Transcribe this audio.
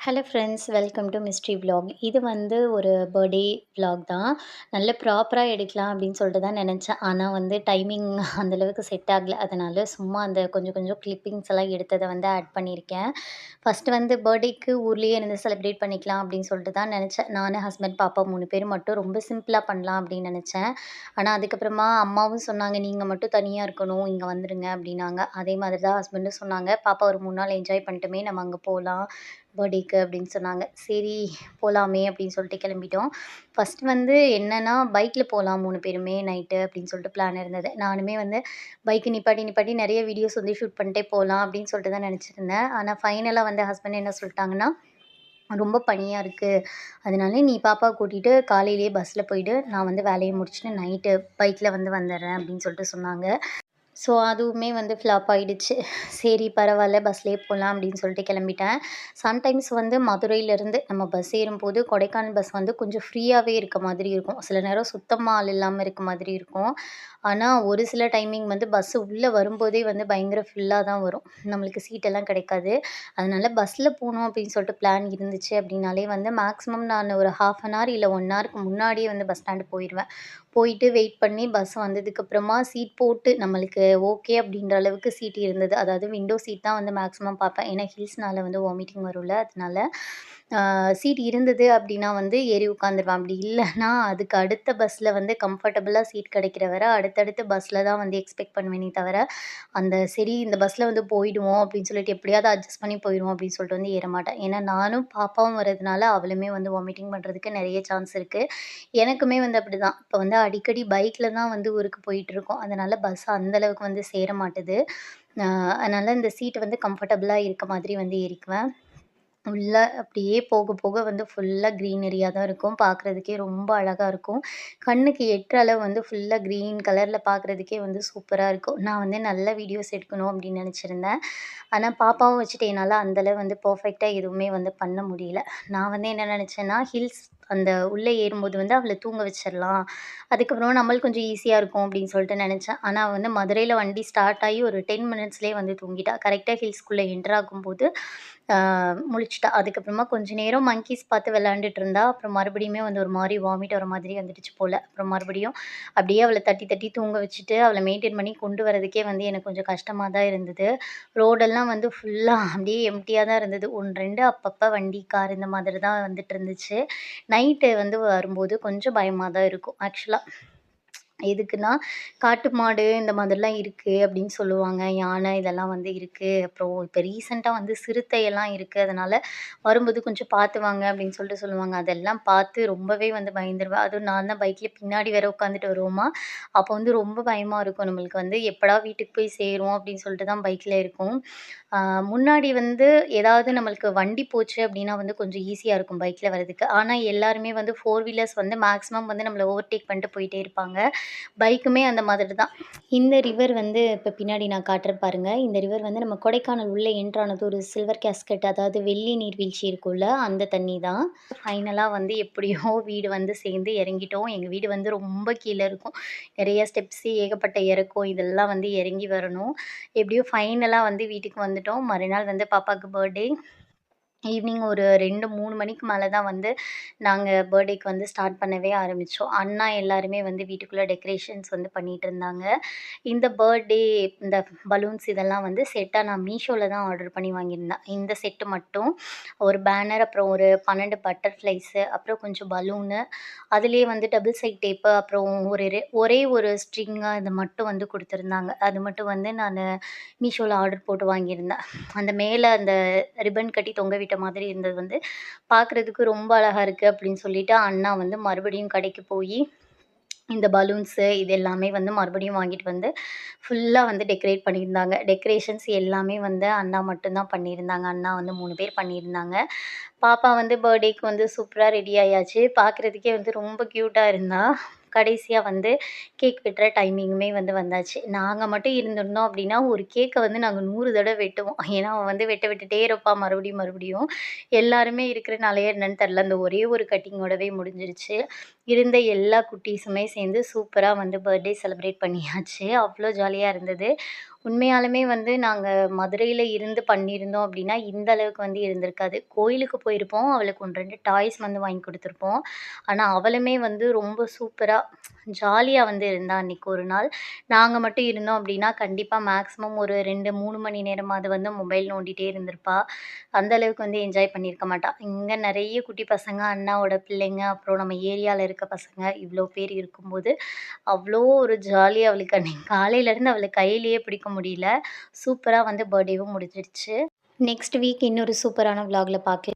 Hello friends, welcome to mystery vlog. இது வந்து ஒரு பர்த்டே விலாக் தான். நல்ல ப்ராப்பரா எடுக்கலாம் அப்படின்னு சொல்லிட்டு தான் நெனச்சேன். ஆனா வந்து டைமிங் அந்த அளவுக்கு செட் ஆகல. அதனால சும்மா அந்த கொஞ்சம் கொஞ்சம் கிளிப்பிங்ஸ் எல்லாம் எடுத்தத வந்து ஆட் பண்ணியிருக்கேன். ஃபர்ஸ்ட்டு வந்து பர்த்டேக்கு ஊர்லயே இருந்து செலிப்ரேட் பண்ணிக்கலாம் அப்படின்னு சொல்லிட்டு தான் நெனச்சேன். நானு, ஹஸ்பண்ட், பாப்பா 3 பேர் மட்டும் ரொம்ப சிம்பிளா பண்ணலாம் அப்படின்னு நெனச்சேன். ஆனா அதுக்கப்புறமா அம்மாவும் சொன்னாங்க, "நீங்க மட்டும் தனியா இருக்கணும். இங்க வந்துருங்க" அப்படின்னாங்க. அதே மாதிரி தான் ஹஸ்பண்டும் சொன்னாங்க, "பாப்பா ஒரு 3 நாள் என்ஜாய் பண்ணட்டுமே, நம்ம அங்க போலாம் பர்த்டேக்கு" அப்படின்னு சொன்னாங்க. சரி போலாமே அப்படின்னு சொல்லிட்டு கிளம்பிட்டோம். ஃபர்ஸ்ட்டு வந்து என்னன்னா, பைக்ல போலாம் 3 பேருமே நைட்டு அப்படின்னு சொல்லிட்டு பிளான் இருந்தது. நானுமே வந்து பைக்க நிப்பாட்டி நிப்பாட்டி நெறைய வீடியோஸ் வந்து ஷூட் பண்ணிட்டே போலாம் அப்படின்னு சொல்லிட்டு தான் நெனச்சிருந்தேன். ஆனா ஃபைனலா வந்து ஹஸ்பண்ட் என்ன சொல்ட்டாங்கன்னா, "ரொம்ப பனியா இருக்கு. அதனால நீ பாப்பாவ கூட்டிட்டு காலையிலேயே பஸ்ல போயிடு. நான் வந்து வேலைய முடிச்சுட்டு நைட்டு பைக்ல வந்து வந்துர்றேன்" அப்படின்னு சொல்லிட்டு சொன்னாங்க. ஸோ அதுவுமே வந்து ஃப்ளாப் ஆயிடுச்சு. சரி பரவால்ல பஸ்லயே போலாம் அப்படின்னு சொல்லிட்டு கிளம்பிட்டேன். சம்டைம்ஸ் வந்து மதுரையிலேருந்து நம்ம பஸ் ஏறும்போது கொடைக்கானல் பஸ் வந்து கொஞ்சம் ஃப்ரீயாவே இருக்க மாதிரி இருக்கும். சில நேரம் சுத்தமா ஆள் இல்லாம இருக்க மாதிரி இருக்கும். ஆனா ஒரு சில டைமிங் வந்து பஸ் உள்ள வரும்போதே வந்து பயங்கர ஃபுல்லா தான் வரும். நம்மளுக்கு சீட்டெல்லாம் கிடைக்காது. அதனால பஸ்ல போணும் அப்படின்னு சொல்லிட்டு பிளான் இருந்துச்சு அப்படின்னாலே வந்து மேக்ஸிமம் நான் ஒரு 1/2 அன் ஹவர் இல்ல 1 ஹவருக்கு முன்னாடியே வந்து பஸ் ஸ்டாண்ட் போயிருவேன். போயிட்டு வெயிட் பண்ணி பஸ் வந்ததுக்கப்புறமா சீட் போட்டு நம்மளுக்கு ஓகே அப்படின்ற அளவுக்கு சீட் இருந்தது. அதாவது விண்டோ சீட் தான் வந்து மேக்ஸிமம் பார்ப்பேன். ஏன்னா ஹில்ஸ்னால வந்து வாமிட்டிங் வரும்ல. அதனால சீட் இருந்தது அப்படின்னா வந்து ஏறி உட்காந்துருவேன். அப்படி இல்லன்னா அதுக்கு அடுத்த பஸ்ல வந்து கம்ஃபர்டபுளா சீட் கிடைக்கிற வர அடுத்தடுத்த பஸ்ல தான் வந்து எக்ஸ்பெக்ட் பண்ணுவேனே தவிர, அந்த சரி இந்த பஸ்ல வந்து போயிடுவோம் அப்படின்னு சொல்லிட்டு எப்படியாவது அட்ஜஸ்ட் பண்ணி போயிருவோம் அப்படின்னு சொல்லிட்டு வந்து ஏற மாட்டேன். ஏன்னா நானும் பாப்பாவும் வரதுனால அவளுமே வந்து வாமிட்டிங் பண்றதுக்கு நெறைய சான்ஸ் இருக்கு. எனக்குமே வந்து அப்படிதான். இப்ப வந்து அடிக்கடி பைக்ல தான் வந்து ஊருக்கு போயிட்டுருக்கோம். அதனால பஸ் அந்த அளவுக்கு வந்து சேர மாட்டுது. அ அதனால இந்த சீட் வந்து கம்ஃபர்டபுளா இருக்க மாதிரி வந்து ஏறிக்குவேன். உள்ள அப்படியே போக போக வந்து ஃபுல்லா கிரீனரியா தான் இருக்கும். பார்க்குறதுக்கே ரொம்ப அழகா இருக்கும். கண்ணுக்கு எட்டுற அளவு வந்து ஃபுல்லா கிரீன் கலர்ல பார்க்குறதுக்கே வந்து சூப்பரா இருக்கும். நான் வந்து நல்ல வீடியோஸ் எடுக்கணும் அப்படின்னு நெனச்சிருந்தேன். ஆனா பாப்பாவும் வச்சுட்டு என்னால அந்த அளவு வந்து பெர்ஃபெக்ட்டா எதுவுமே வந்து பண்ண முடியல. நான் வந்து என்ன நெனச்சேன்னா, ஹில்ஸ் அந்த உள்ள ஏறும்போது வந்து அவள தூங்க வச்சிரலாம். அதுக்கப்புறமா நம்மளுக்கு கொஞ்சம் ஈஸியா இருக்கும் அப்படின்னு சொல்லிட்டு நெனச்சேன். ஆனா வந்து மதுரையில வண்டி ஸ்டார்ட் ஆகி ஒரு 10 மினிட்ஸ்லயே வந்து தூங்கிட்டா. கரெக்ட்டா ஹில்ஸ்குள்ள என்டர் ஆகும்போது ஆ முழிச்சுட்டா. அதுக்கப்புறமா கொஞ்ச நேரம் மங்கீஸ் பார்த்து விளையாண்டுட்டு இருந்தா. அப்புறம் மறுபடியுமே வந்து ஒரு மாரி வாமிட் வர மாதிரி வந்துடுச்சு போல. அப்புறம் மறுபடியும் அப்படியே அவள தட்டி தட்டி தூங்க வச்சுட்டு, அவள மெயின்டெயின் பண்ணி கொண்டு வரதுக்கே வந்து எனக்கு கொஞ்சம் கஷ்டமா தான் இருந்தது. ரோடெல்லாம் வந்து ஃபுல்லா அப்படியே எம்ப்டியா தான் இருந்தது. 1, 2 அப்பப்ப வண்டி, கார் இந்த மாதிரி தான் வந்துட்டு இருந்துச்சு. நைட்டு வந்து வரும்போது கொஞ்சம் பயமா தான் இருக்கும் ஆக்சுவலா. எதுக்குன்னா, காட்டு மாடு இந்த மாதிரிலாம் இருக்கு அப்படின்னு சொல்லுவாங்க. யானை இதெல்லாம் வந்து இருக்கு. அப்புறம் இப்ப ரீசென்ட்டா வந்து சிறுத்தை எல்லாம் இருக்கு. அதனால வரும்போது கொஞ்சம் பார்த்து வாங்க அப்படின்னு சொல்லிட்டு சொல்லுவாங்க. அதெல்லாம் பார்த்து ரொம்பவே வந்து பயந்துருவேன். அதுவும் நான் தான் பைக்ல பின்னாடி வேற உட்காந்துட்டு வருவோமா, அப்போ வந்து ரொம்ப பயமா இருக்கும். நம்மளுக்கு வந்து எப்படா வீட்டுக்கு போய் சேருவோம் அப்படின்னு சொல்லிட்டு தான் பைக்ல இருக்கோம். ஆ முன்னாடி வந்து ஏதாவது நம்மளுக்கு வண்டி போச்சு அப்படின்னா வந்து கொஞ்சம் ஈஸியா இருக்கும் பைக்ல வரதுக்கு. ஆனா எல்லாருமே வந்து 4 வீலர்ஸ் வந்து மேக்ஸிமம் வந்து நம்மள ஓவர்டேக் பண்ணிட்டு போயிட்டே இருப்பாங்க. பைக்குமே அந்த மாதிரி தான். இந்த ரிவர் வந்து இப்ப பின்னாடி நான் காட்டுறேன் பாருங்க. இந்த ரிவர் வந்து நம்ம கொடைக்கானல் உள்ள என்டர் ஆனது ஒரு சில்வர் கேஸ்கட் அதாவது வெள்ளி நீர்வீழ்ச்சி இருக்கும்ல, அந்த தண்ணி தான். ஃபைனலா வந்து எப்படியோ வீடு வந்து சேர்ந்து இறங்கிட்டோம். எங்க வீடு வந்து ரொம்ப கீழ இருக்கும். நெறைய ஸ்டெப்ஸு, ஏகப்பட்ட இறக்கம் இதெல்லாம் வந்து இறங்கி வரணும். எப்படியோ ஃபைனலா வந்து வீட்டுக்கு வந்துட்டோம். மறுநாள் வந்து பாப்பாக்கு பர்த்டே. ஈவினிங் ஒரு 2, 3 மணிக்கு மேல தான் வந்து நாங்க பர்த்டேக்கு வந்து ஸ்டார்ட் பண்ணவே ஆரம்பிச்சோம். அண்ணா எல்லாருமே வந்து வீட்டுக்குள்ள டெக்கரேஷன்ஸ் வந்து பண்ணிட்டுருந்தாங்க. இந்த பர்த்டே இந்த பலூன்ஸ் இதெல்லாம் வந்து செட்டா நான் மீஷோல தான் ஆர்டர் பண்ணி வாங்கியிருந்தேன். இந்த செட்டு மட்டும் ஒரு பேனர், அப்புறம் ஒரு 12 பட்டர்ஃப்ளைஸு, அப்புறம் கொஞ்சம் பலூனு, அதிலேயே வந்து டபுள் சைட் டேப்பு, அப்புறம் ஒரே ஒரு ஸ்ட்ரிங்கா இத மட்டும் வந்து குடுத்துருந்தாங்க. அது மட்டும் வந்து நானு மீஷோல ஆர்டர் போட்டு வாங்கியிருந்தேன். அந்த மேல அந்த ரிப்பன் கட்டி தொங்க விட்ட மாதிரி இருந்தது வந்து பார்க்குறதுக்கு ரொம்ப அழகா இருக்கு அப்படின்னு சொல்லிட்டு அண்ணா வந்து மறுபடியும் கடைக்கு போயி இந்த பலூன்ஸு இது எல்லாமே வந்து மறுபடியும் வாங்கிட்டு வந்து ஃபுல்லா வந்து டெக்கரேட் பண்ணியிருந்தாங்க. டெக்கரேஷன்ஸ் எல்லாமே வந்து அண்ணா மட்டும் தான் பண்ணியிருந்தாங்க. அண்ணா வந்து 3 பேர் பண்ணியிருந்தாங்க. பாப்பா வந்து பர்த்டேக்கு வந்து சூப்பரா ரெடி ஆயாச்சு. பார்க்குறதுக்கே வந்து ரொம்ப க்யூட்டா இருந்தா. கடைசியா வந்து கேக் வெட்டுற டைமிங்குமே வந்து வந்தாச்சு. நாங்க மட்டும் இருந்திருந்தோம் அப்டின்னா, ஒரு கேக்க வந்து நாங்க 100 தடவ வெட்டுவோம். ஏன்னா, அவ வந்து விட்டுட்டே இருப்பா மறுபடியும் மறுபடியும். எல்லாருமே இருக்கிறனாலயா என்னன்னு தெர்ல. அந்த ஒரே ஒரு கட்டிங்கோடவே முடிஞ்சிருச்சு. இருந்த எல்லா குட்டீஸுமே சேர்ந்து சூப்பரா வந்து பர்த்டே செலிப்ரேட் பண்ணியாச்சு. அவ்ளோ ஜாலியா இருந்தது. உண்மையாலுமே வந்து நாங்க மதுரையில இருந்து பண்ணியிருந்தோம் அப்டின்னா, இந்த அளவுக்கு வந்து இருந்திருக்காது. கோயிலுக்கு போயிருப்போம். அவளுக்கு 1, 2 டாய்ஸ் வந்து வாங்கி குடுத்துருப்போம். ஆனா, அவளுமே வந்து ரொம்ப சூப்பரா ஜாலியா வந்து இருந்தா அன்னைக்கு ஒரு நாள். நாங்க மட்டும் இருந்தோம் அப்டின்னா, கண்டிப்பா மேக்ஸிமம் ஒரு 2, 3 மணி நேரமாவது வந்து மொபைல் நோண்டிட்டே இருந்திருப்பா. அந்த அளவுக்கு வந்து என்ஜாய் பண்ணியிருக்க மாட்டா. இங்க நெறைய குட்டி பசங்க, அண்ணாவோட பிள்ளைங்க, அப்புறம் நம்ம ஏரியால இருக்க பசங்க இவ்ளோ பேர் இருக்கும்போது, அவ்ளோ ஒரு ஜாலியா அவளுக்கு அன்னைக்கு காலையிலேருந்து அவள கையிலேயே பிடிக்க முடியல. சூப்பரா வந்து பர்த்டேவும் முடிஞ்சிருச்சு. நெக்ஸ்ட் வீக் இன்னொரு சூப்பரான விளாக்ல பாக்கலாம்.